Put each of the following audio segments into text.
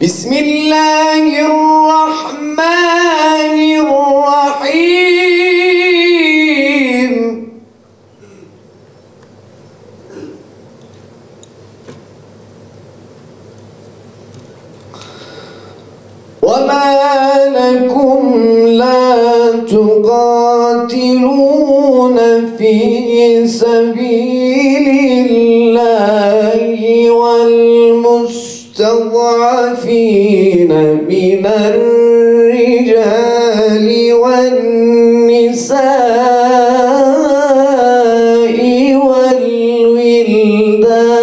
Bismillahirrahmanirrahim. وَمَا لَكُمْ لَا تُقَاتِلُونَ فِي سَبِيلِ اللَّهِ وَالْمُسْتَضْعَفِينَ مِنَ الرِّجَالِ وَالنِّسَاءِ وَالْوِلْدَانِ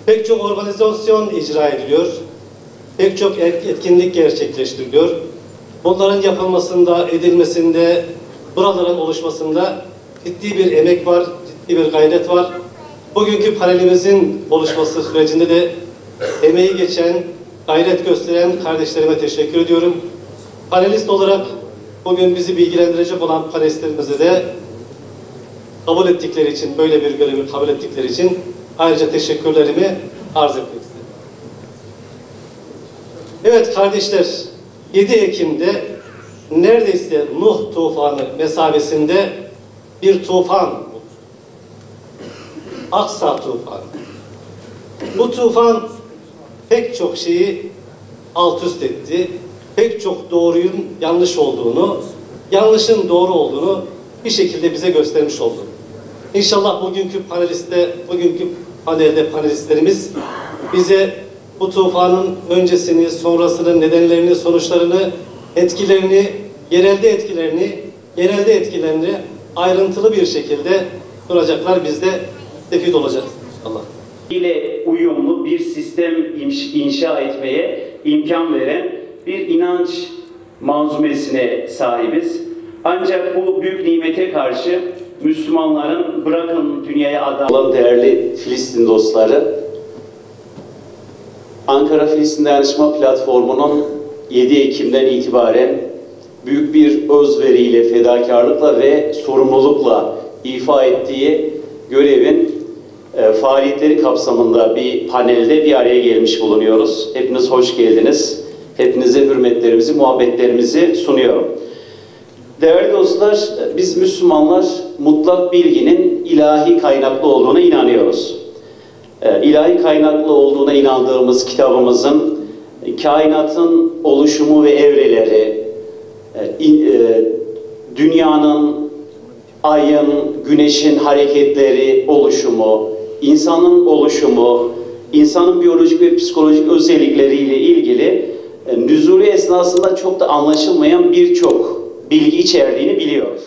Pek çok organizasyon icra ediliyor, pek çok etkinlik gerçekleştiriliyor. Bunların yapılmasında, edilmesinde, buraların oluşmasında ciddi bir emek var, ciddi bir gayret var. Bugünkü panelimizin oluşması sürecinde de emeği geçen, gayret gösteren kardeşlerime teşekkür ediyorum. Panelist olarak bugün bizi bilgilendirecek olan panelistlerimize de kabul ettikleri için, böyle bir görevi kabul ettikleri için ayrıca teşekkürlerimi arz etmek istedim. Evet kardeşler, 7 Ekim'de neredeyse Nuh tufanı mesabesinde bir tufan, Aksa tufanı. Bu tufan pek çok şeyi alt üst etti. Pek çok doğruyun yanlış olduğunu, yanlışın doğru olduğunu bir şekilde bize göstermiş oldu. İnşallah bugünkü panelde panelistlerimiz bize bu tufanın öncesini, sonrasını, nedenlerini, sonuçlarını, etkilerini, genelde etkilerini ayrıntılı bir şekilde sunacaklar. Biz de tefid olacağız inşallah. ile uyumlu bir sistem inşa etmeye imkan veren bir inanç manzumesine sahibiz. Ancak bu büyük nimete karşı Müslümanların bırakın dünyaya olan değerli Filistin dostları, Ankara Filistin Dayanışma Platformu'nun 7 Ekim'den itibaren büyük bir özveriyle, fedakarlıkla ve sorumlulukla ifa ettiği görevin faaliyetleri kapsamında bir panelde bir araya gelmiş bulunuyoruz. Hepiniz hoş geldiniz. Hepinize hürmetlerimizi, muhabbetlerimizi sunuyorum. Değerli dostlar, biz Müslümanlar mutlak bilginin ilahi kaynaklı olduğuna inanıyoruz. İlahi kaynaklı olduğuna inandığımız kitabımızın kainatın oluşumu ve evreleri, dünyanın, ayın, güneşin hareketleri, oluşumu, insanın oluşumu, insanın biyolojik ve psikolojik özellikleriyle ilgili nüzulü esnasında çok da anlaşılmayan birçok bilgi içerdiğini biliyoruz.